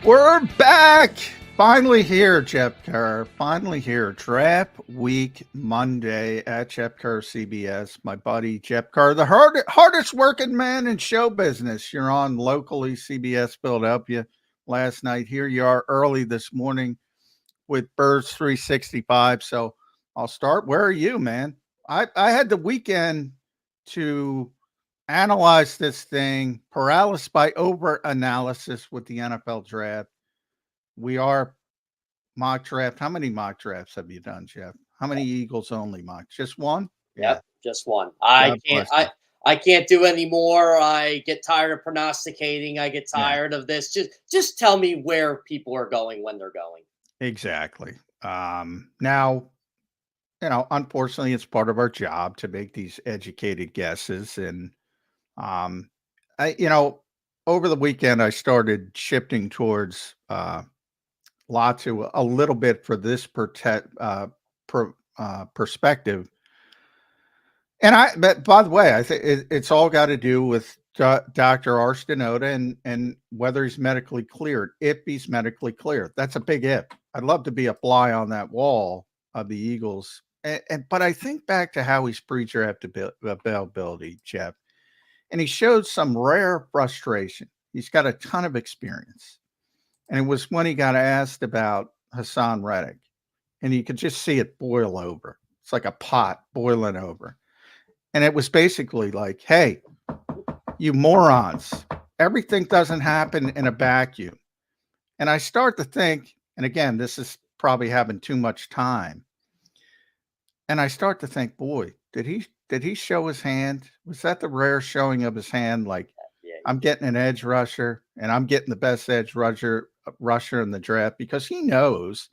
We're back. Finally here, Jeff Kerr. Finally here. Draft week Monday at Jeff Kerr CBS. My buddy Jeff Kerr, the hardest working man in show business. You're on locally CBS Philadelphia last night. Here you are early this morning with Birds 365. So I'll start. Where are you, man? I had the weekend to analyze this thing, paralysis by over analysis with the NFL draft. We are mock draft. How many mock drafts have you done, Jeff? How many Eagles only mock? Just one? Yeah. Yep, just one. I God can't. bless you. I can't do any more. I get tired of prognosticating. I get Yeah, tired of this. Just tell me where people are going when they're going. exactly. Now, unfortunately, it's part of our job to make these educated guesses. And, um, over the weekend, I started shifting towards Latu a little bit for this perspective. And but by the way, I think it's all got to do with Dr. Arstenoda and whether he's medically cleared. If he's medically cleared, that's a big if. I'd love to be a fly on that wall of the Eagles. But I think back to how he's pre-draft availability, Jeff, and he showed some rare frustration. He's got a ton of experience, and it was when he got asked about Hassan Reddick, and you could just see it boil over. It's like a pot boiling over. And it was basically like, hey, you morons, everything doesn't happen in a vacuum. And I start to think, and again, this is probably having too much time. And I start to think, boy, did he show his hand? Was that the rare showing of his hand? Like, Yeah, I'm getting an edge rusher and I'm getting the best edge rusher in the draft because he knows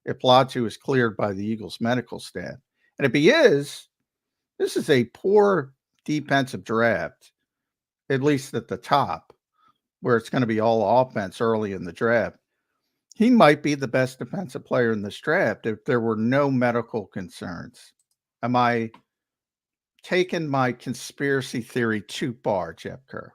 if Latu is cleared by the Eagles medical staff. And if he is, this is a poor defensive draft, at least at the top, where it's going to be all offense early in the draft. He might be the best defensive player in this draft if there were no medical concerns. Am I taking my conspiracy theory too far, Jeff Kerr?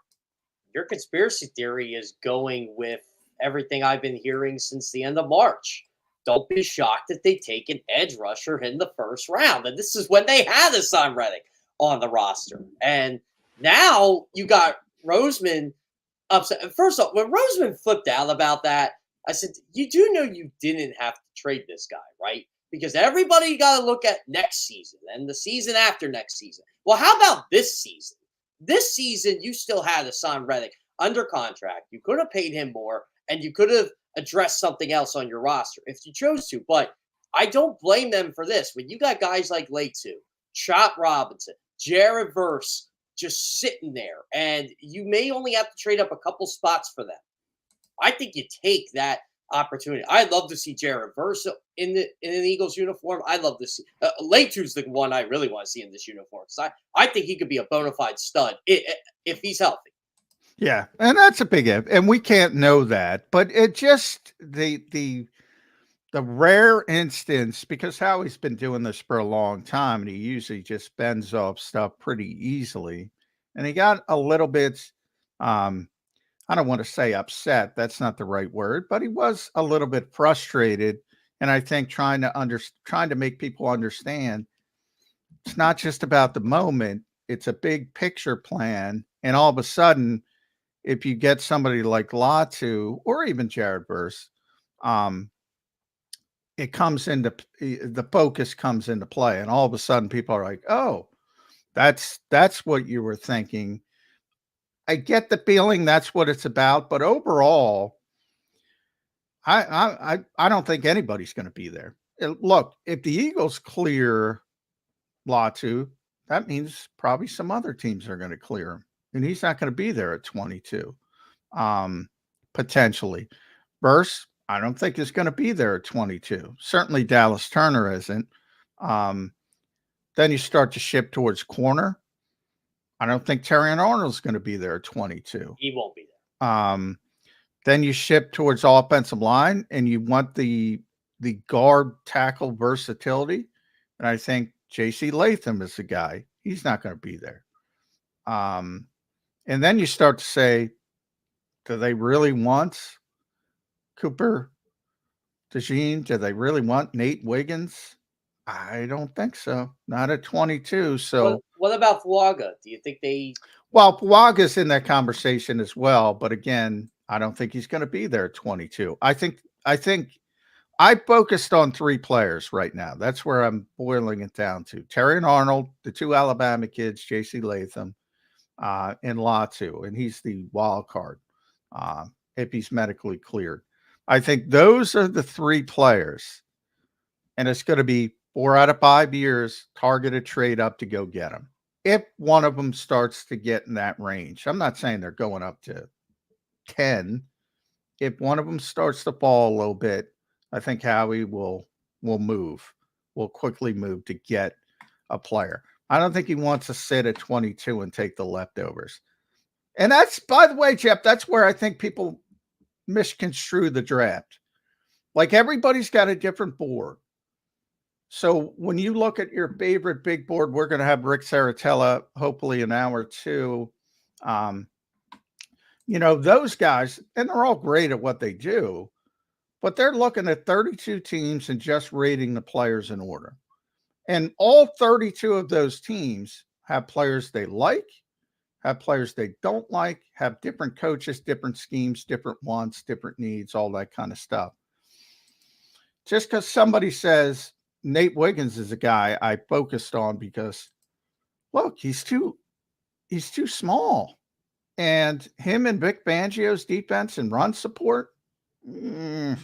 your conspiracy theory is going with everything I've been hearing since the end of March. Don't be shocked if they take an edge rusher in the first round. And this is when they had Hassan Reddick on the roster. And now you got Roseman upset. First off, when Roseman flipped out about that, I said, you do know you didn't have to trade this guy, right? Because everybody got to look at next season and the season after next season. Well, how about this season? This season, you still had Hassan Reddick under contract. You could have paid him more, and you could have addressed something else on your roster if you chose to. But I don't blame them for this. When you got guys like Latu, Chop Robinson, Jared Verse just sitting there, and you may only have to trade up a couple spots for them. I think you take that opportunity. I'd love to see Jared Verse in an Eagles uniform. I'd love to see Latu's the one I really want to see in this uniform. So I think he could be a bona fide stud if he's healthy. Yeah, and that's a big if, and we can't know that, but it just the rare instance, because Howie's been doing this for a long time, and he usually just bends off stuff pretty easily, and he got a little bit, I don't want to say upset. That's not the right word, but he was a little bit frustrated, and I think trying to make people understand it's not just about the moment; it's a big picture plan, and all of a sudden if you get somebody like Latu or even Jared Verse, um, it comes into the focus comes into play, and all of a sudden people are like, "Oh, that's what you were thinking." I get the feeling that's what it's about, but overall, I don't think anybody's going to be there. Look, if the Eagles clear Latu, that means probably some other teams are going to clear him, and he's not going to be there at 22. Potentially. Verse, I don't think is going to be there at 22. Certainly Dallas Turner isn't. Then you start to shift towards corner. I don't think Terrion Arnold's going to be there at 22. He won't be there. Then you shift towards offensive line, and you want the guard tackle versatility. And I think J.C. Latham is the guy. He's not going to be there. And then you start to say, do they really want Cooper DeJean, do they really want Nate Wiggins? I don't think so. Not at 22. So, what about Fuaga? Do you think they? well, Puaga's in that conversation as well, but again, I don't think he's going to be there at 22. I think I focused on 3 players right now. That's where I'm boiling it down to. Terry and Arnold, the 2 Alabama kids, JC Latham, and Latu, and he's the wild card if he's medically cleared. I think those are the 3 players, and it's going to be 4 out of 5 years targeted trade up to go get them. If one of them starts to get in that range, I'm not saying they're going up to 10. If one of them starts to fall a little bit, I think Howie will quickly move to get a player. I don't think he wants to sit at 22 and take the leftovers. And that's, by the way, Jeff, that's where I think people misconstrue the draft. Like, everybody's got a different board. So when you look at your favorite big board, we're going to have Rick Saratella, hopefully an hour or two. Those guys, and they're all great at what they do, but they're looking at 32 teams and just rating the players in order. And all 32 of those teams have players they like, have players they don't like, have different coaches, different schemes, different wants, different needs, all that kind of stuff. Just because somebody says Nate Wiggins is a guy I focused on because, look, he's too small. And him and Vic Fangio's defense and run support, I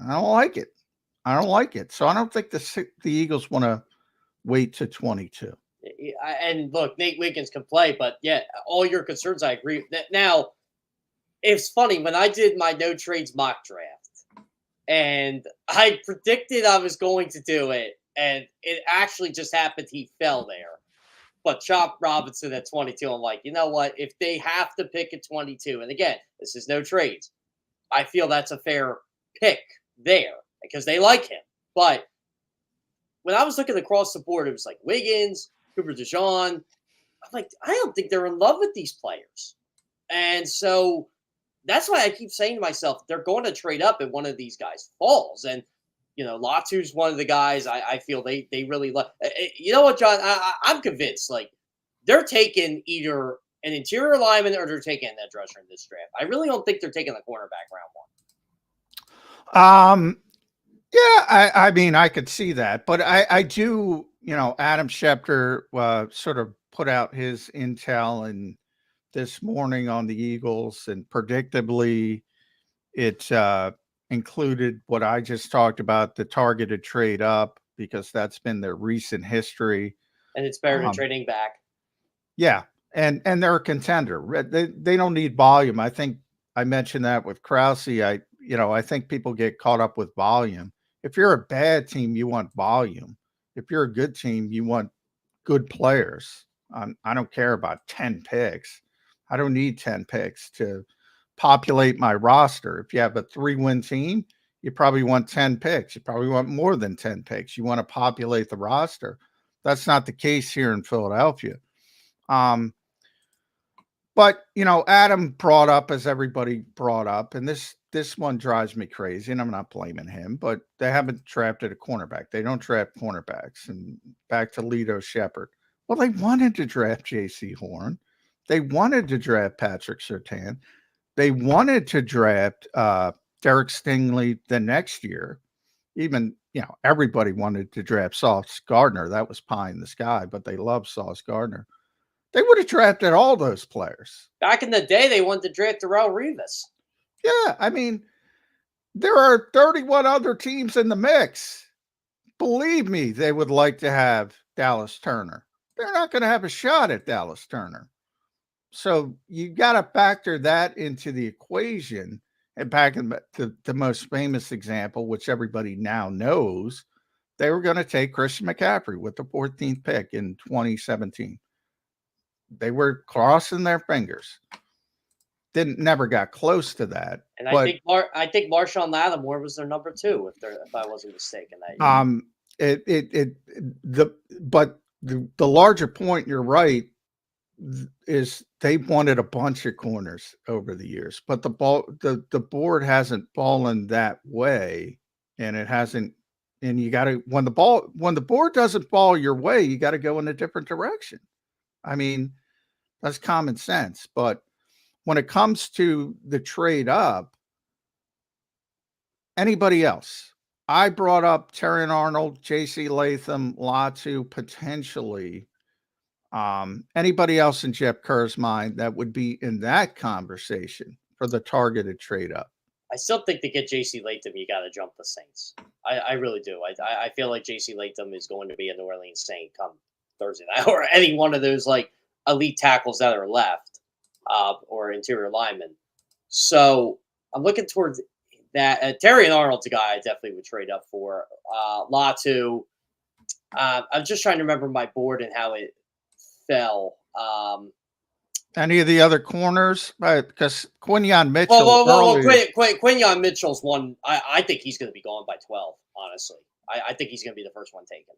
don't like it. I don't like it. So I don't think the Eagles want to wait to 22. And look, Nate Wiggins can play, but yeah, all your concerns, I agree. Now, it's funny, when I did my no trades mock draft, and I predicted I was going to do it, and it actually just happened he fell there. But Chop Robinson at 22, I'm like, you know what? If they have to pick at 22, and again, this is no trades, I feel that's a fair pick there because they like him. But when I was looking across the board, it was like Wiggins, Cooper DeJean. I'm like, I don't think they're in love with these players. And so that's why I keep saying to myself, they're going to trade up if one of these guys falls. And, Latu's one of the guys I feel they really love. You know what, John? I'm convinced, like, they're taking either an interior lineman or they're taking an edge rusher in this draft. I really don't think they're taking the cornerback round 1. Yeah, I mean, I could see that. But I do, Adam Schefter sort of put out his intel and this morning on the Eagles, and predictably it included what I just talked about, the targeted trade up, because that's been their recent history. And it's better than trading back. Yeah, and they're a contender. They don't need volume. I think I mentioned that with Krause. I think people get caught up with volume. If you're a bad team, you want volume. If you're a good team, you want good players. I don't care about 10 picks. I don't need 10 picks to populate my roster. If you have a 3-win team, you probably want 10 picks. You probably want more than 10 picks. You want to populate the roster. That's not the case here in Philadelphia. But, Adam brought up, as everybody brought up, and this one drives me crazy, and I'm not blaming him, but they haven't drafted a cornerback. They don't draft cornerbacks. And back to Lito Shepherd. Well, they wanted to draft J.C. Horn. They wanted to draft Patrick Surtain. They wanted to draft Derek Stingley the next year. Even, everybody wanted to draft Sauce Gardner. That was pie in the sky, but they love Sauce Gardner. They would have drafted all those players. Back in the day, they wanted to draft Darrelle Revis. Yeah, I mean, there are 31 other teams in the mix. Believe me, they would like to have Dallas Turner. They're not going to have a shot at Dallas Turner. So you got to factor that into the equation. And back in the most famous example, which everybody now knows, they were going to take Christian McCaffrey with the 14th pick in 2017. They were crossing their fingers. Never got close to that. And I think Marshawn Lattimore was their number 2, if I wasn't mistaken that year. The larger point, you're right. is they wanted a bunch of corners over the years, but the board hasn't fallen that way, and it hasn't. And you got to when the board doesn't fall your way, you got to go in a different direction. I mean, that's common sense. But when it comes to the trade up, anybody else? I brought up Terry Arnold, J.C. Latham, Latu potentially. Anybody else in Jeff Kerr's mind that would be in that conversation for the targeted trade up? I still think to get JC Latham, you got to jump the Saints. I really do. I feel like JC Latham is going to be a New Orleans Saint come Thursday night, or any one of those like elite tackles that are left, or interior linemen. So I'm looking towards that. Terry Arnold's a guy I definitely would trade up for. Latu. I'm just trying to remember my board and how it fell. Any of the other corners? Right, because Quinyon Mitchell Well, earlier. Quinyon Mitchell's one. I think he's going to be gone by 12. Honestly, I think he's going to be the first one taken.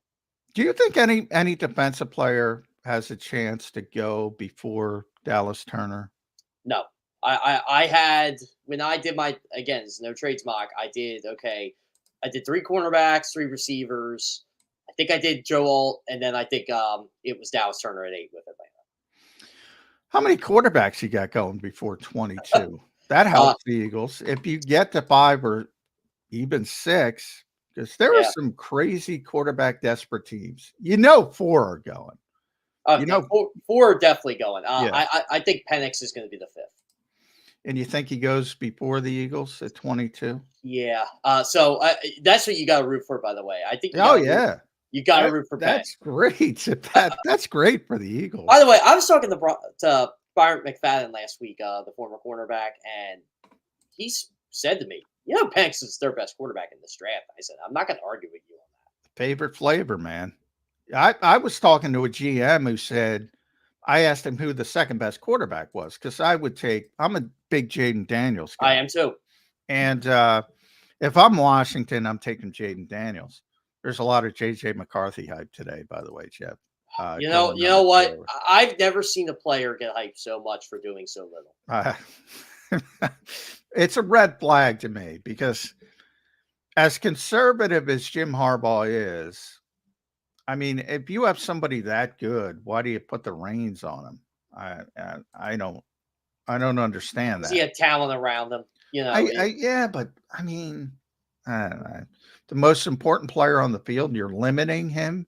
Do you think any defensive player has a chance to go before Dallas Turner? No, I had when I did my again, it's no trades mock. I did 3 cornerbacks, 3 receivers. I think I did Joe Alt, and then I think it was Dallas Turner at 8 with Atlanta. How many quarterbacks you got going before 22? That helps the Eagles. If you get to 5 or even 6, because there are some crazy quarterback desperate teams. 4 are going. Four are definitely going. Yeah. I think Penix is going to be the 5th. And you think he goes before the Eagles at 22? Yeah. So that's what you got to root for, by the way. I think. You got to root for Penix. That's great. That's great for the Eagles. By the way, I was talking to Byron McFadden last week, the former cornerback, and he said to me, Penix is their best quarterback in this draft. I said, I'm not going to argue with you on that. Favorite flavor, man. I was talking to a GM who said, I asked him who the second best quarterback was, because I'm a big Jaden Daniels guy. I am too. And if I'm Washington, I'm taking Jaden Daniels. There's a lot of JJ McCarthy hype today, by the way, Jeff. You know what? I've never seen a player get hyped so much for doing so little. It's a red flag to me, because as conservative as Jim Harbaugh is, I mean, if you have somebody that good, why do you put the reins on him? I don't understand that. He had talent around him, but I mean, I don't know. The most important player on the field, you're limiting him.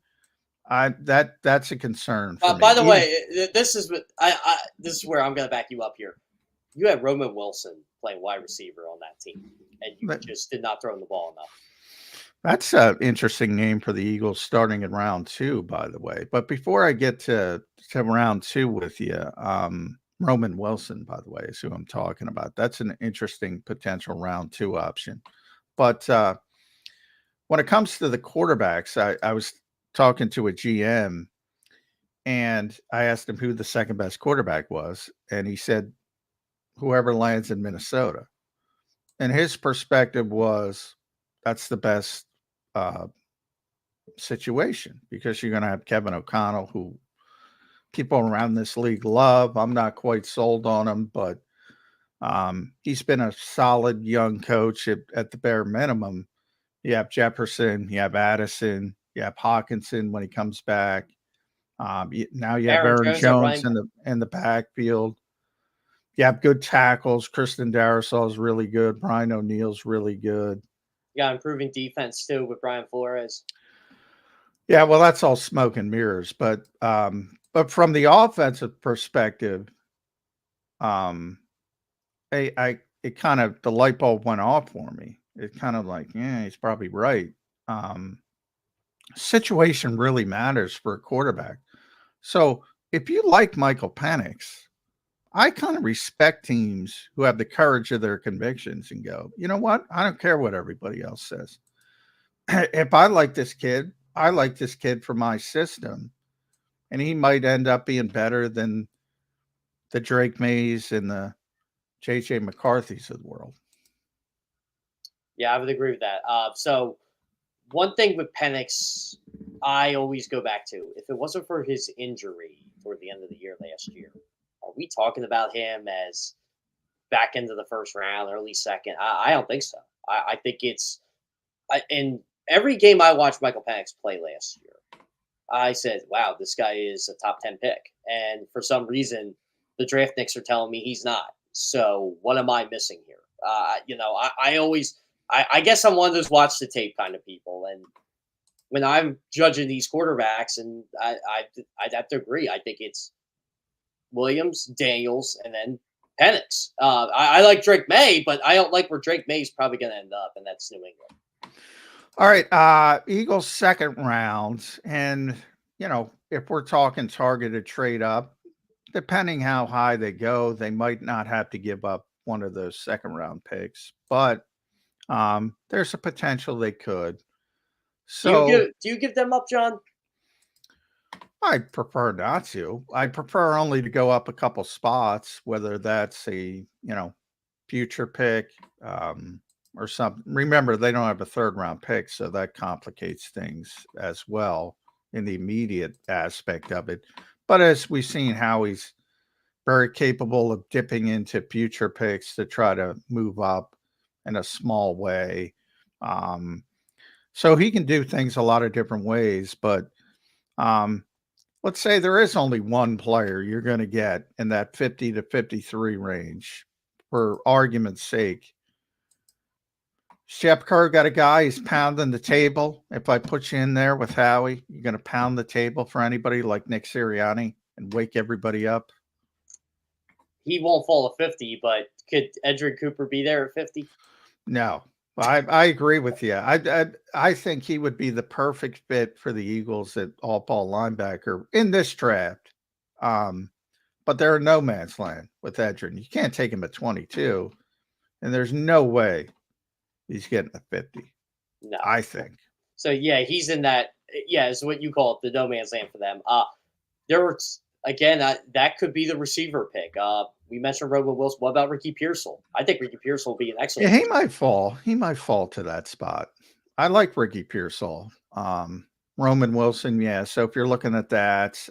That's a concern. For me. By the way, this is where I'm going to back you up here. You had Roman Wilson playing wide receiver on that team, and you just did not throw him the ball enough. That's an interesting name for the Eagles starting in round 2, by the way. But before I get to round 2 with you, Roman Wilson, by the way, is who I'm talking about. That's an interesting potential round 2 option. But when it comes to the quarterbacks, I was talking to a GM, and I asked him who the second best quarterback was, and he said whoever lands in Minnesota. And his perspective was that's the best situation, because you're going to have Kevin O'Connell, who people around this league love. I'm not quite sold on him, but he's been a solid young coach at the bare minimum. You have Jefferson, you have Addison, you have Hawkinson when he comes back. Now you have Aaron Jones in the backfield. You have good tackles. Kristen Darrisaw is really good. Brian O'Neill's really good. You got improving defense too with Brian Flores. Yeah, well, that's all smoke and mirrors. But from the offensive perspective, it kind of, the light bulb went off for me. It's kind of like, yeah, he's probably right. Situation really matters for a quarterback. So if you like Michael Penix, I kind of respect teams who have the courage of their convictions and go, you know what? I don't care what everybody else says. If I like this kid, I like this kid for my system. And he might end up being better than the Drake Mays and the JJ McCarthys of the world. Yeah, I would agree with that. So one thing with Penix, I always go back to, if it wasn't for his injury toward the end of the year last year. Are we talking about him as back into the first round, early second? I don't think so. I think it's in every game I watched Michael Penix play last year. I said, "Wow, this guy is a top 10 pick," and for some reason, the draft nicks are telling me he's not. So what am I missing here? I guess I'm one of those watch the tape kind of people, and when I'm judging these quarterbacks, and I'd have to agree. I think it's Williams, Daniels, and then Penix. I like Drake May, but I don't like where Drake May is probably going to end up, and that's New England. All right, Eagles second round, and if we're talking targeted trade up, depending how high they go, they might not have to give up one of those second round picks, but there's a potential they could. So do you give them up, John? I prefer not to. I prefer only to go up a couple spots, whether that's a future pick or something. Remember, they don't have a third round pick, so that complicates things as well in the immediate aspect of it. But as we've seen, Howie's very capable of dipping into future picks to try to move up in a small way. So he can do things a lot of different ways, but let's say there is only one player you're going to get in that 50 to 53 range, for argument's sake. Shep Kerr got a guy, he's pounding the table. If I put you in there with Howie, you're going to pound the table for anybody like Nick Sirianni and wake everybody up? He won't fall at 50, but could Edgerrin Cooper be there at 50? No. I agree with you. I think he would be the perfect fit for the Eagles at all-ball linebacker in this draft. But they're no man's land with Edgerrin. You can't take him at 22, and there's no way he's getting a 50. No, I think. So yeah, he's in that. Yeah, is what you call it, the no man's land for them. There were again that could be the receiver pick. We mentioned Roman Wilson. What about Ricky Pearsall? I think Ricky Pearsall will be an excellent. Yeah, he might fall. He might fall to that spot. I like Ricky Pearsall. Roman Wilson, yeah. So if you're looking at that,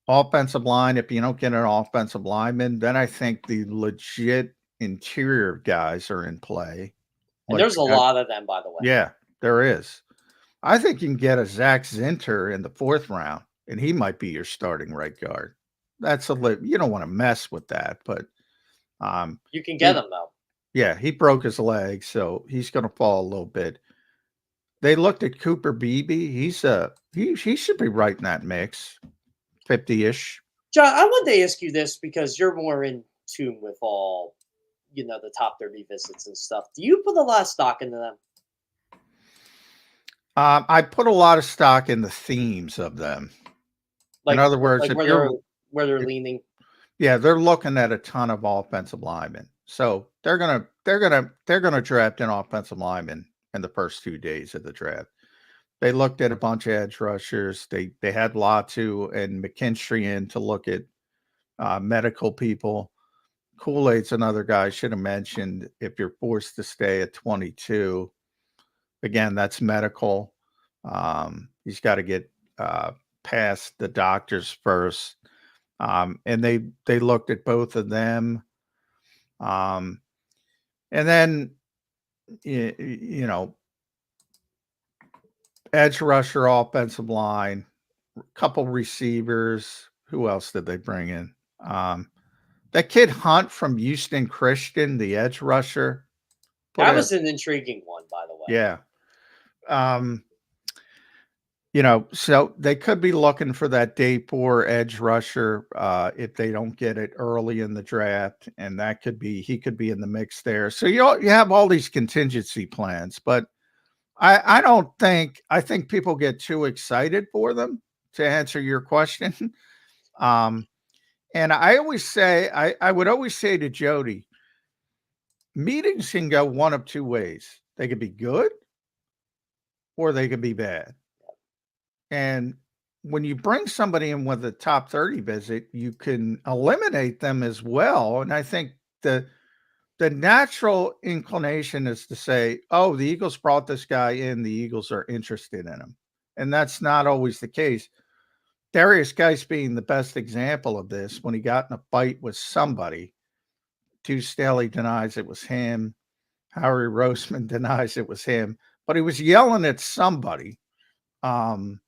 offensive line, if you don't get an offensive lineman, then I think the legit interior guys are in play. And there's a lot of them, by the way. Yeah, there is. I think you can get a Zach Zinter in the fourth round, and he might be your starting right guard. That's you don't want to mess with that, but you can get him though. Yeah, he broke his leg, so he's going to fall a little bit. They looked at Cooper Beebe. He should be right in that mix, 50-ish. John, I wanted to ask you this because you're more in tune with all, the top 30 visits and stuff. Do you put a lot of stock into them? I put a lot of stock in the themes of them. In other words, where they're leaning. Yeah, they're looking at a ton of offensive linemen. So they're gonna draft an offensive lineman in the first 2 days of the draft. They looked at a bunch of edge rushers. They had Latu and McKinstry in to look at medical people. Kool-Aid's another guy I should have mentioned. If you're forced to stay at 22, again, that's medical. He's got to get past the doctors first. And they looked at both of them. And then, edge rusher, offensive line, a couple receivers. Who else did they bring in? That kid Hunt from Houston Christian, the edge rusher. That was an intriguing one, by the way. Yeah. So they could be looking for that day 4 edge rusher if they don't get it early in the draft, and he could be in the mix there. So you have all these contingency plans, but I think people get too excited for them, to answer your question. And I always say, I would always say to Jody, meetings can go one of two ways. They could be good or they could be bad. And when you bring somebody in with a top 30 visit, you can eliminate them as well. And I think the natural inclination is to say, oh, the Eagles brought this guy in. The Eagles are interested in him. And that's not always the case. Darius Geis being the best example of this, when he got in a fight with somebody, Stu Staley denies it was him. Howie Roseman denies it was him, but he was yelling at somebody. And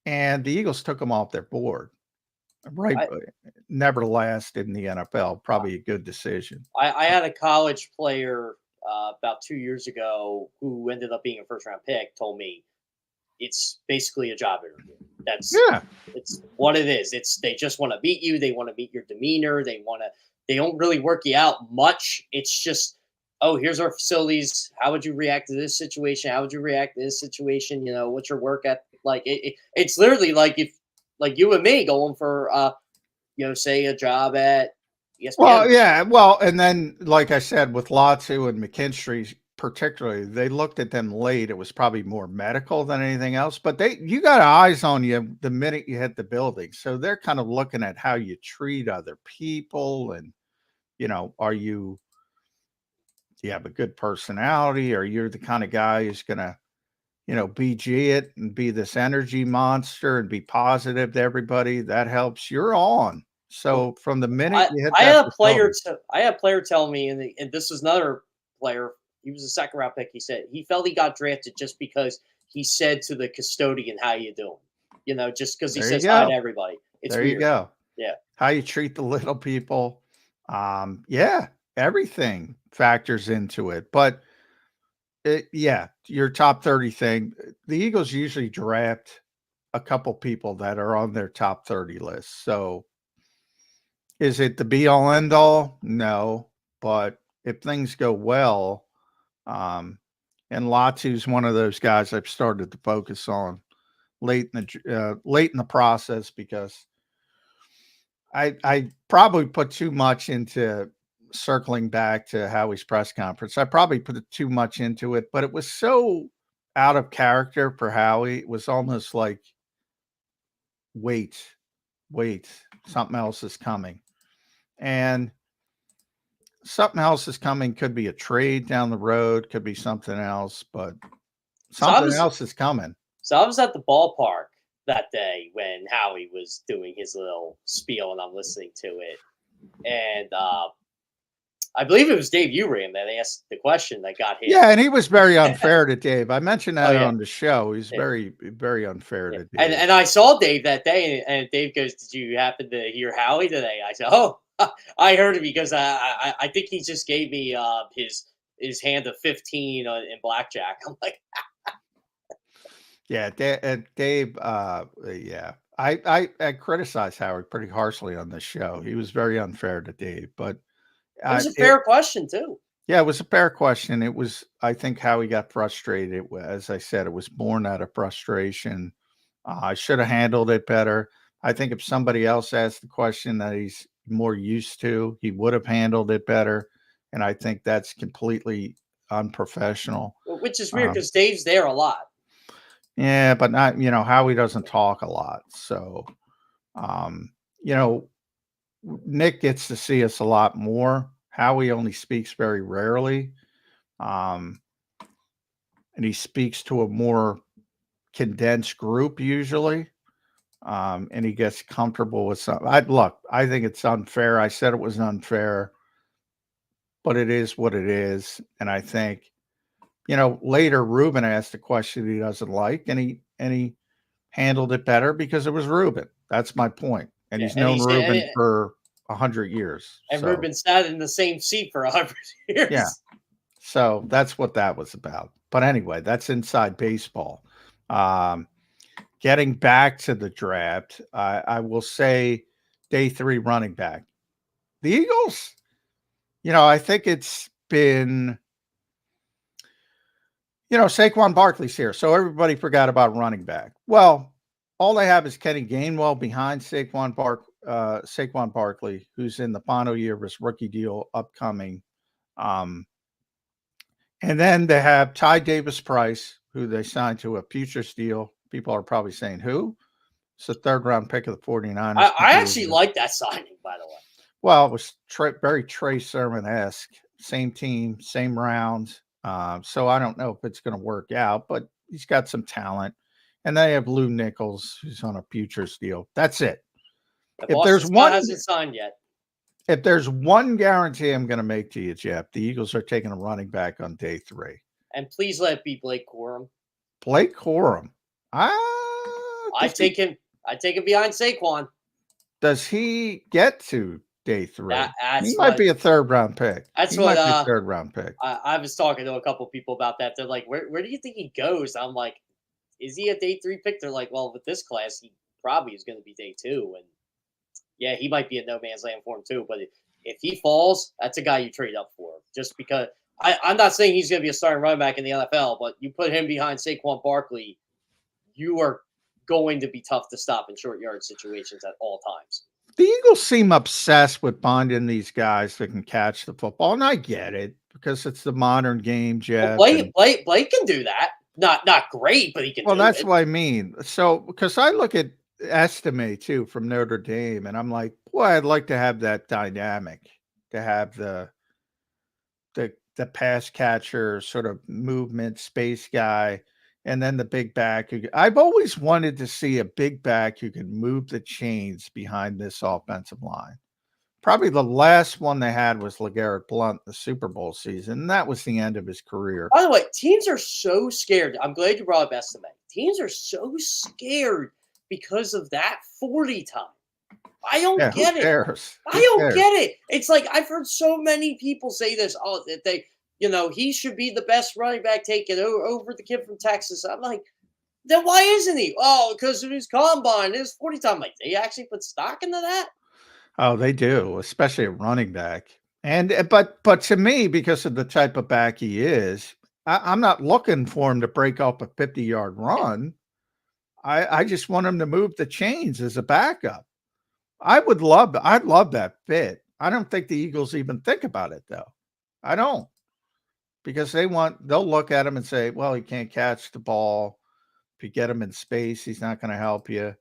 the Eagles took him off their board. Right. I, Never lasted in the NFL. Probably a good decision. I had a college player about 2 years ago who ended up being a first round pick. Told me it's basically a job interview. It's what it is. They just want to meet you. They want to meet your demeanor. They don't really work you out much. It's just, oh, here's our facilities. How would you react to this situation? How would you react to this situation? What's your work ethic like? It's literally like you and me going for say a job at ESPN. Well, yeah. Well, and then, like I said, with Latu and McKinstry particularly, they looked at them late. It was probably more medical than anything else, but you got eyes on you the minute you hit the building. So they're kind of looking at how you treat other people and, do you have a good personality, or you're the kind of guy who's going to, BG it and be this energy monster and be positive to everybody. That helps. You're on. So from the minute you hit I that had a player facility, tell me, and this was another player. He was a second round pick. He said he felt he got drafted just because he said to the custodian, "How you doing?" Just because he there you says hi go. to everybody. It's There weird. you go. Yeah. How you treat the little people. Yeah, everything factors into it. But your top 30 thing, the Eagles usually draft a couple people that are on their top 30 list. So is it the be all end all? No. But if things go well, and Latu's one of those guys I've started to focus on late in the process, because I probably put too much into circling back to Howie's press conference. I probably put too much into it, but it was so out of character for Howie. It was almost like, wait, something else is coming. And something else is coming. Could be a trade down the road, could be something else, but something else is coming. So I was at the ballpark that day when Howie was doing his little spiel, and I'm listening to it. And I believe it was Dave Uram that asked the question that got him. Yeah, and he was very unfair to Dave. I mentioned that on the show. He's Yeah. very, very unfair to Dave. And I saw Dave that day, and Dave goes, "Did you happen to hear Howie today?" I said, "Oh, I heard it because I think he just gave me his hand of 15 in blackjack." I'm like, yeah, Dave. Yeah, I criticized Howard pretty harshly on this show. He was very unfair to Dave, but it was a fair question too. Yeah, it was a fair question. It was, I think, how he got frustrated. As I said, it was born out of frustration. I should have handled it better. I think if somebody else asked the question that he's more used to, he would have handled it better. And I think that's completely unprofessional. Which is weird because Dave's there a lot. Yeah, but not, Howie doesn't talk a lot. So, Nick gets to see us a lot more. Howie only speaks very rarely. And he speaks to a more condensed group usually. And he gets comfortable with something. I think it's unfair. I said it was unfair, but it is what it is. And I think, later Ruben asked a question he doesn't like, and he handled it better because it was Ruben. That's my point. And he's known Ruben for 100 years. And Ruben sat in the same seat for 100 years. Yeah. So that's what that was about. But anyway, that's inside baseball. Getting back to the draft, I will say day 3 running back. The Eagles, I think it's been, Saquon Barkley's here. So everybody forgot about running back. Well, all they have is Kenny Gainwell behind Saquon Barkley, who's in the final year of his rookie deal upcoming. And then they have Ty Davis-Price, who they signed to a futures deal. People are probably saying, who? It's a 3rd-round pick of the 49ers. I actually like that signing, by the way. Well, it was very Trey Sermon-esque. Same team, same rounds. So I don't know if it's going to work out, but he's got some talent. and they have Lou Nichols, who's on a futures deal. That's it. The If Boston there's Scott one, hasn't signed yet. if there's one guarantee I'm going to make to you, Jeff, the Eagles are taking a running back on day 3. And please let it be Blake Corum. Blake Corum. I'd take him behind Saquon. Does he get to day 3? That's He might be a 3rd round pick. That's he what might be a 3rd round pick. I was talking to a couple people about that. They're like, where do you think he goes? I'm like, is he a day 3 pick? They're like, well, with this class, he probably is going to be day 2. And yeah, he might be a no man's land for him too. But if he falls, that's a guy you trade up for. Just because I'm not saying he's going to be a starting running back in the NFL, but you put him behind Saquon Barkley, you are going to be tough to stop in short yard situations at all times. The Eagles seem obsessed with finding these guys that can catch the football, and I get it because it's the modern game, Jeff. Well, Blake can do that. Not great, but he can. Well, do that's it. what I mean. So because I look at Estime too from Notre Dame, and I'm like, boy, I'd like to have that dynamic, to have the pass catcher sort of movement space guy, and then the big back. I've always wanted to see a big back who can move the chains behind this offensive line. Probably the last one they had was LeGarrette Blount the Super Bowl season, and that was the end of his career. By the way, teams are so scared. I'm glad you brought up Estime. Teams are so scared because of that 40 time. I don't get it. I don't get it. It's like I've heard so many people say this. Oh, that they, he should be the best running back taken over the kid from Texas. I'm like, then why isn't he? Oh, because of his combine, his 40 time. Like, they actually put stock into that? Oh, they do, especially a running back. And but to me, because of the type of back he is, I'm not looking for him to break off a 50-yard run. I just want him to move the chains as a backup. I'd love that fit. I don't think the Eagles even think about it though. I don't, because they'll look at him and say, well, he can't catch the ball. If you get him in space, he's not going to help you.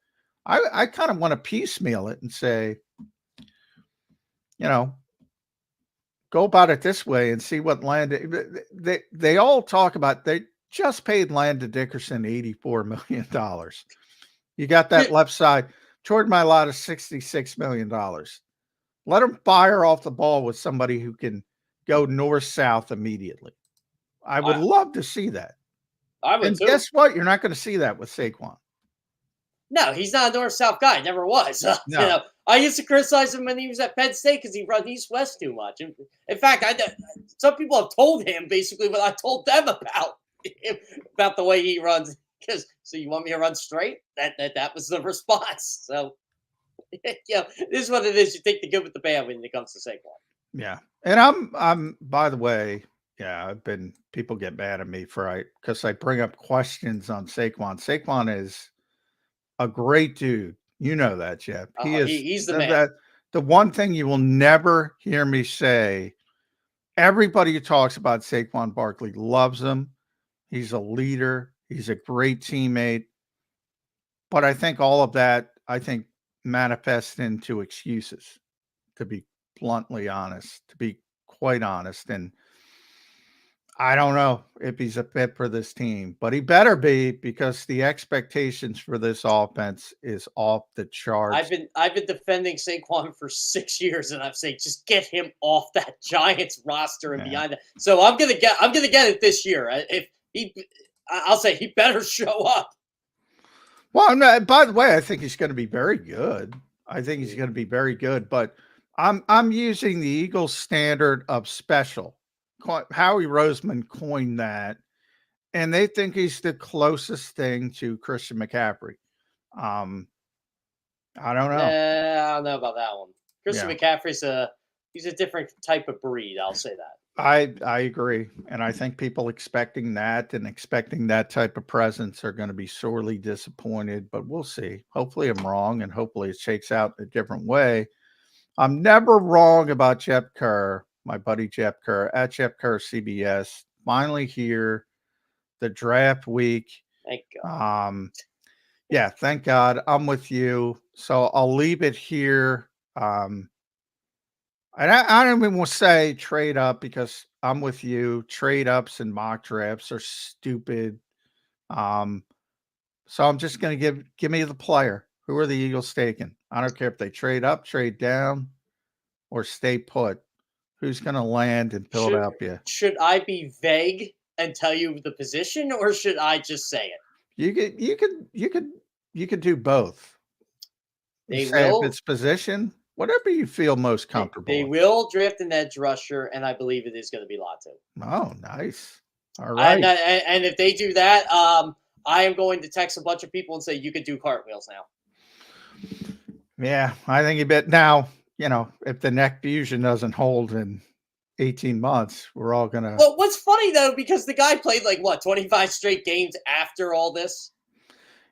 I kind of want to piecemeal it and say, go about it this way and see what Landon. They all talk about. They just paid Landon Dickerson $84 million. You got that left side. Jordan Mailata $66 million. Let him fire off the ball with somebody who can go north-south immediately. I would love to see that. I would too. Guess what? You're not going to see that with Saquon. No, he's not a north-south guy. Never was. No. I used to criticize him when he was at Penn State because he run east-west too much. In fact, some people have told him basically what I told them about the way he runs. So you want me to run straight? That was the response. So, this is what it is. You take the good with the bad when it comes to Saquon. Yeah, and I'm. By the way, people get mad at me because I bring up questions on Saquon. Saquon is a great dude. You know that, Jeff. He's the man. The one thing you will never hear me say, everybody who talks about Saquon Barkley loves him. He's a leader. He's a great teammate. But I think all of that, manifests into excuses, to be bluntly honest, to be quite honest. And I don't know if he's a fit for this team, but he better be, because the expectations for this offense is off the charts. I've been defending Saquon for 6 years, and I'm saying just get him off that Giants roster and beyond that. So I'm gonna get it this year. I'll say he better show up. Well, no, by the way, I think he's going to be very good. But I'm using the Eagles standard of special. Howie Roseman coined that, and they think he's the closest thing to Christian McCaffrey. I don't know. I don't know about that one. Christian McCaffrey's he's a different type of breed. I'll say that. I agree, and I think people expecting that type of presence are going to be sorely disappointed. But we'll see. Hopefully, I'm wrong, and hopefully, it shakes out a different way. I'm never wrong about Jeff Kerr. My buddy Jeff Kerr at Jeff Kerr CBS, finally here, the draft week. Thank God. Thank God. I'm with you. So I'll leave it here. And I don't even want to say trade up, because I'm with you. Trade ups and mock drafts are stupid. So I'm just going to give me the player. Who are the Eagles taking? I don't care if they trade up, trade down, or stay put. Who's going to land in Philadelphia? Should I be vague and tell you the position, or should I just say it? You could do both. They Say if will. it's position, whatever you feel most comfortable They with. will draft an edge rusher, and I believe it is going to be Latu. Oh, nice. All And, right. and if they do that, I am going to text a bunch of people and say you could do cartwheels now. Yeah, I think you bet now, if the neck fusion doesn't hold in 18 months, we're all going to. Well, what's funny, though, because the guy played 25 straight games after all this?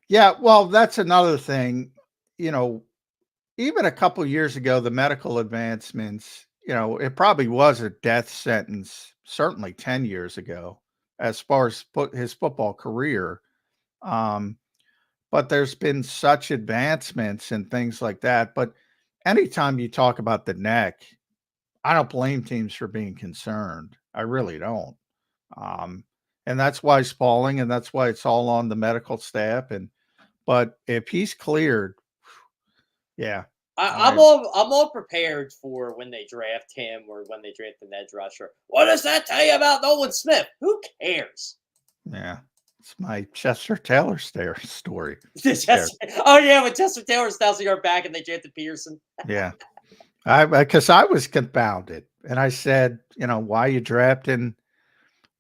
Yeah, well, that's another thing. Even a couple years ago, the medical advancements, it probably was a death sentence, certainly 10 years ago, as far as his football career. But there's been such advancements and things like that. But anytime you talk about the neck, I don't blame teams for being concerned. I really don't. And that's why he's falling, and that's why it's all on the medical staff. But if he's cleared, yeah. I'm all prepared for when they draft him or when they draft an edge rusher. What does that tell you about Nolan Smith? Who cares? Yeah. It's my Chester Taylor story. Oh, yeah, when Chester Taylor's 1,000-yard back and they drafted Peterson. Yeah. Because I was confounded. And I said, why are you drafting?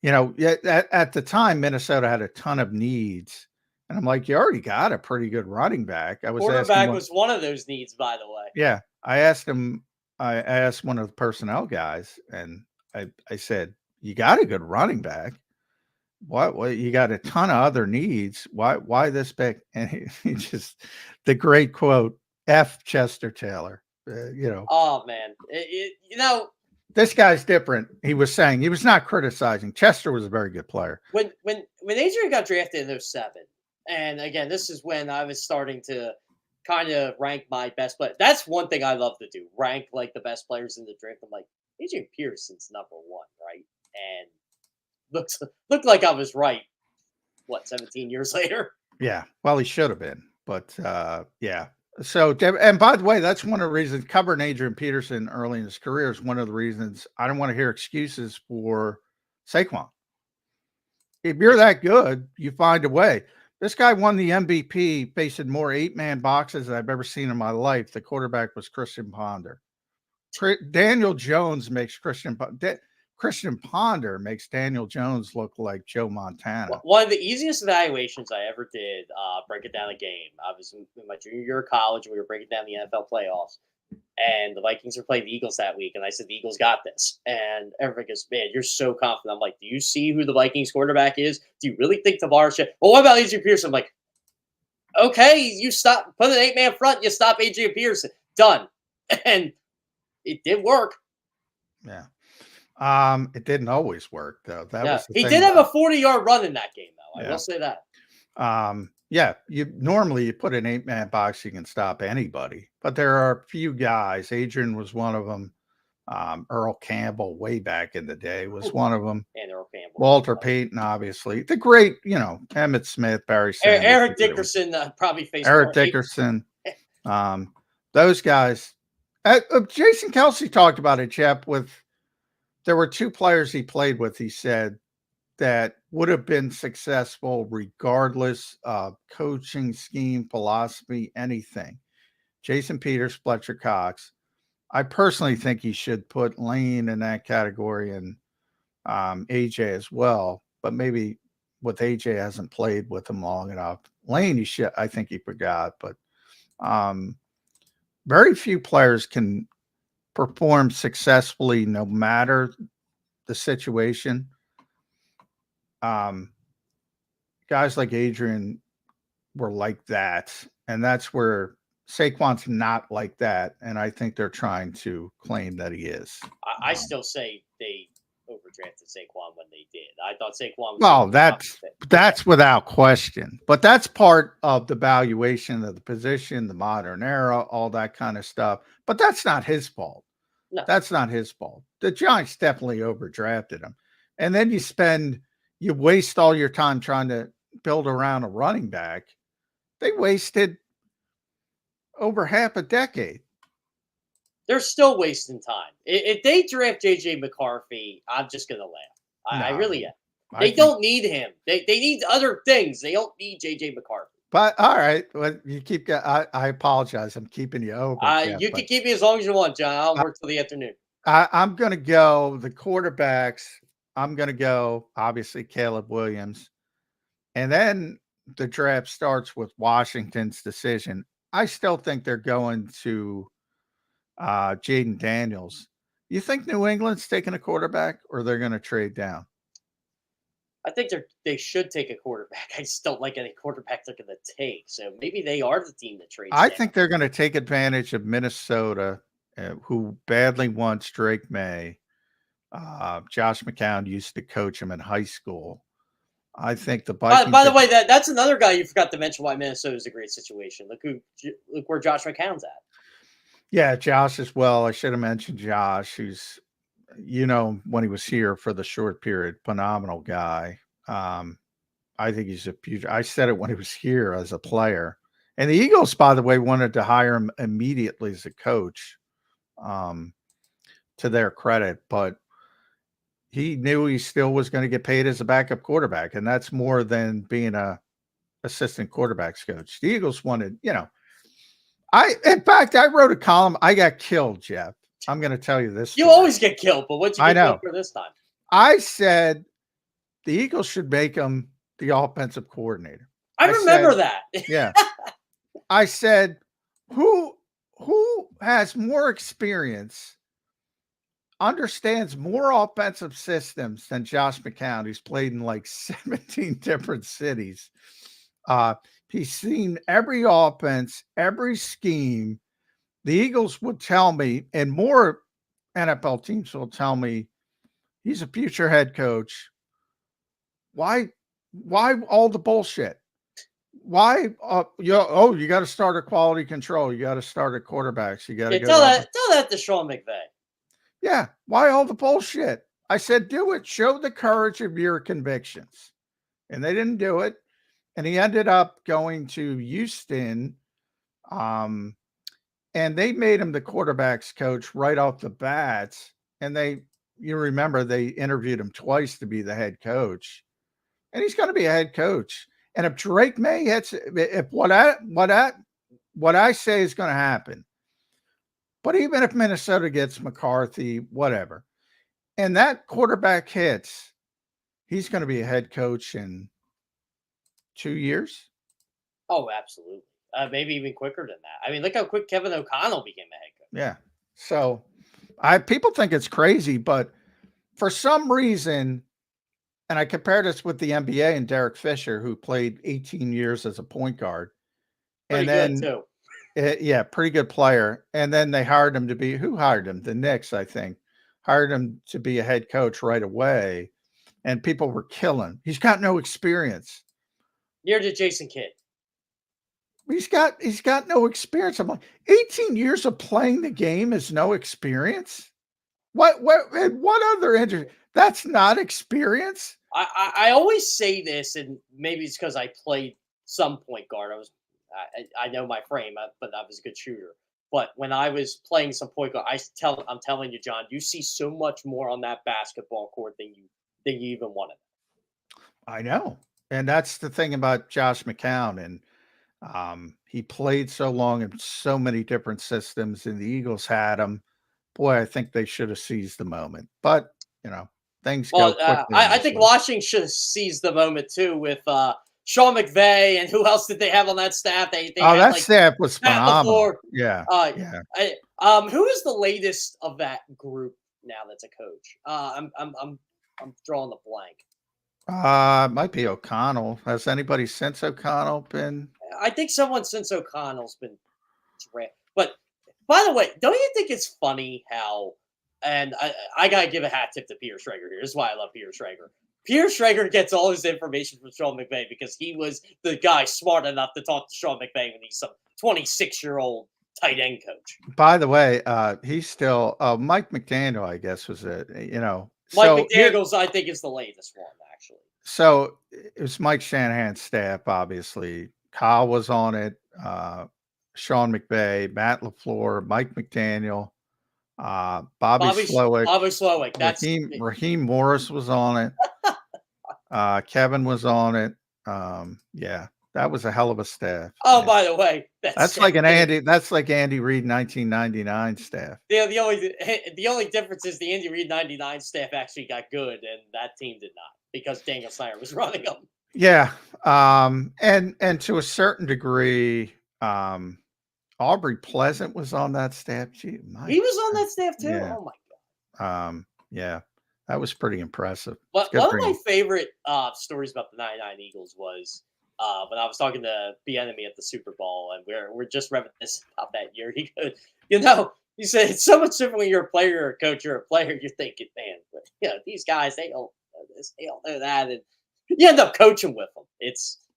At the time, Minnesota had a ton of needs. And I'm like, you already got a pretty good running back. Quarterback was one of those needs, by the way. Yeah. I asked one of the personnel guys, and I said, you got a good running back. What you got a ton of other needs. Why this big? And he just, the great quote, F Chester Taylor. Oh, man. This guy's different. He was saying, he was not criticizing. Chester was a very good player. When Adrian got drafted in 2007, and again, this is when I was starting to kind of rank my best player. That's one thing I love to do, rank the best players in the draft. I'm like, Adrian Peterson's number one, right? And looked like I was right. 17 years later? Yeah. Well, he should have been, but yeah. So, and by the way, that's one of the reasons covering Adrian Peterson early in his career is one of the reasons I don't want to hear excuses for Saquon. If you're that good, you find a way. This guy won the MVP facing more 8-man boxes than I've ever seen in my life. The quarterback was Christian Ponder. Daniel Jones makes Christian Ponder makes Daniel Jones look like Joe Montana. One of the easiest evaluations I ever did, breaking down a game. I was in my junior year of college, and we were breaking down the NFL playoffs. And the Vikings were playing the Eagles that week, and I said, the Eagles got this. And everybody goes, man, you're so confident. I'm like, do you see who the Vikings quarterback is? Do you really think Tavares should? Well, what about Adrian Peterson? I'm like, okay, you stop, put an 8-man front, you stop Adrian Peterson. Done. And it did work. Yeah. It didn't always work, though. He did have a 40-yard run in that game, though. I will say that. Yeah, normally you put an 8-man box, you can stop anybody, but there are a few guys. Adrian was one of them. Earl Campbell, way back in the day, was one of them. And Earl Campbell. Walter Payton, obviously. The great, Emmitt Smith, Barry Sanders. Eric Dickerson probably faced Eric Dickerson. Those guys. Jason Kelsey talked about it, Jeff, there were 2 players he played with, he said, that would have been successful regardless of coaching scheme, philosophy, anything. Jason Peters, Fletcher Cox. I personally think he should put Lane in that category and AJ as well, but maybe with AJ hasn't played with him long enough. Lane, I think he forgot, but very few players can perform successfully no matter the situation. Guys like Adrian were like that, and that's where Saquon's not like that, and I think they're trying to claim that he is. I still say they overdrafted Saquon when they did. I thought Saquon was that's without question, but that's part of the valuation of the position, the modern era, all that kind of stuff, but that's not his fault. No. That's not his fault. The Giants definitely overdrafted him, and then you waste all your time trying to build around a running back They wasted over half a decade. They're still wasting time. If they draft JJ McCarthy, I'm just gonna laugh. I No, really am. I They think, don't need him. They need other things. They don't need JJ McCarthy. but all right. Well, you keep. I apologize. I'm keeping you over, Jeff. You can But keep me as long as you want, John. I'll I, work till the afternoon. I'm going to go the quarterbacks. I'm going to go obviously Caleb Williams, and then the draft starts with Washington's decision. I still think they're going to Jaden Daniels. You think New England's taking a quarterback, or they're going to trade down? I think they should take a quarterback. I just don't like any quarterback they're going to take. So maybe they are the team that trades I down. think they're going to take advantage of Minnesota, who badly wants Drake May. Josh McCown used to coach him in high school. I think the Vikings. By the way, that's another guy you forgot to mention why Minnesota is a great situation. Look where Josh McCown's at. Yeah, Josh as well. I should have mentioned Josh, who's, when he was here for the short period, phenomenal guy. I think he's a future. I said it when he was here as a player. And the Eagles, by the way, wanted to hire him immediately as a coach, to their credit, but he knew he still was going to get paid as a backup quarterback. And that's more than being a assistant quarterbacks coach. The Eagles wanted, in fact, I wrote a column. I got killed, Jeff. I'm going to tell you this. You story. always get killed, but what'd you get killed for this time? I said the Eagles should make him the offensive coordinator. I remember that. Yeah. I said, who has more experience, understands more offensive systems than Josh McCown, who's played in like 17 different cities. He's seen every offense, every scheme. The Eagles would tell me, and more NFL teams will tell me, he's a future head coach. Why all the bullshit? Why? You got to start a quality control. You got to start at quarterbacks. You got to tell that to Sean McVay. Yeah. Why all the bullshit? I said, do it. Show the courage of your convictions. And they didn't do it. And he ended up going to Houston. And they made him the quarterbacks coach right off the bat. And you remember they interviewed him twice to be the head coach. And he's going to be a head coach. And if Drake May hits, if what I say is going to happen, but even if Minnesota gets McCarthy, whatever, and that quarterback hits, he's going to be a head coach in 2 years. Oh, absolutely. Maybe even quicker than that. I mean, look how quick Kevin O'Connell became a head coach. Yeah. So people think it's crazy, but for some reason, and I compare this with the NBA and Derek Fisher, who played 18 years as a point guard. Pretty good too. Yeah, pretty good player. And then they hired him to be, who hired him? The Knicks, I think, hired him to be a head coach right away. And people were killing. He's got no experience. Near to Jason Kidd. He's got no experience. I'm like, 18 years of playing the game is no experience? What other injury? That's not experience. I always say this, and maybe it's because I played some point guard. I know my frame, but I was a good shooter. But when I was playing some point guard, I'm telling you, John, you see so much more on that basketball court than you even wanted. I know, and that's the thing about Josh McCown, and he played so long in so many different systems, and the Eagles had him. Boy, I think they should have seized the moment, but things go quickly. I think Washington should have seized the moment too with Sean McVay, and who else did they have on that staff? They had, that staff was phenomenal. Yeah. Who is the latest of that group now that's a coach? I'm drawing the blank. It might be O'Connell. Has anybody since O'Connell been? I think someone since O'Connell's been drafted. But by the way, don't you think it's funny how? And I gotta give a hat tip to Peter Schrager here. This is why I love Peter Schrager. Peter Schrager gets all his information from Sean McVay because he was the guy smart enough to talk to Sean McVay when he's some 26-year-old tight end coach. By the way, he's still Mike McDaniel, I guess, was it? Mike McDaniel's, I think, is the latest one, actually. So it was Mike Shanahan's staff, obviously. Kyle was on it. Sean McVay, Matt LaFleur, Mike McDaniel, Bobby Slowick, Bobby Slowick. That's Raheem Morris was on it. Kevin was on it. Yeah, that was a hell of a staff. Oh, Yeah. by the way, That's like Andy Reid 1999 staff. Yeah, the only difference is the Andy Reid '99 staff actually got good, and that team did not because Daniel Snyder was running them. Yeah, and to a certain degree, Aubrey Pleasant was on that staff. Gee, he was on that staff too. Yeah. Oh my god. Yeah, that was pretty impressive. But one of my favorite stories about the '99 Eagles was when I was talking to Bieniemy at the Super Bowl, and we're just reminiscing about that year. He goes, he said it's so much different when you're a player or a coach. You're a player, you're thinking, man, these guys they don't know this, they don't know that, and you end up coaching with them.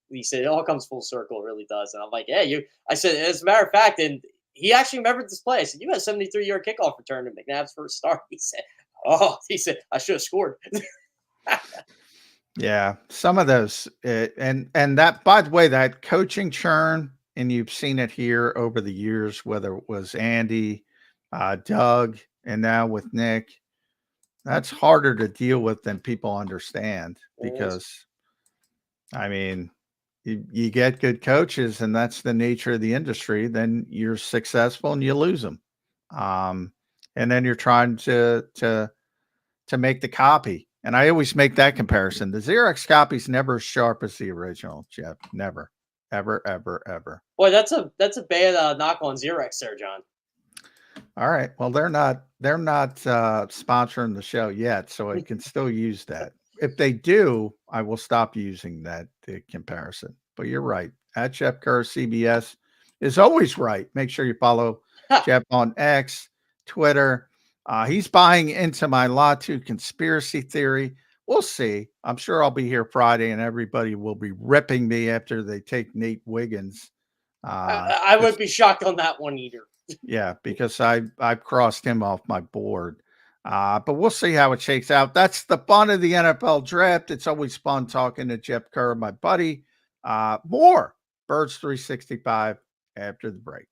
He said it all comes full circle, it really does. And I'm like, yeah, I said, as a matter of fact, and he actually remembered this play. I said, you had a 73-yard kickoff return in McNabb's first start. He said, I should have scored. Yeah, some of those, and that, by the way, that coaching churn, and you've seen it here over the years, whether it was Andy, Doug, and now with Nick, that's harder to deal with than people understand because, I mean, you get good coaches, and that's the nature of the industry. Then you're successful, and you lose them, and then you're trying to make the copy. And I always make that comparison. The Xerox copy is never as sharp as the original, Jeff. Never, ever, ever, ever. Boy, that's a bad knock on Xerox there, John. All right. Well, they're not sponsoring the show yet, so I can still use that. If they do, I will stop using that comparison. But you're right. At Jeff Kerr CBS is always right. Make sure you follow Jeff on X, Twitter. He's buying into my Latu conspiracy theory. We'll see. I'm sure I'll be here Friday, and everybody will be ripping me after they take Nate Wiggins. I wouldn't be shocked on that one either. Yeah, because I've crossed him off my board. But we'll see how it shakes out. That's the fun of the NFL draft. It's always fun talking to Jeff Kerr, my buddy. More Birds 365 after the break.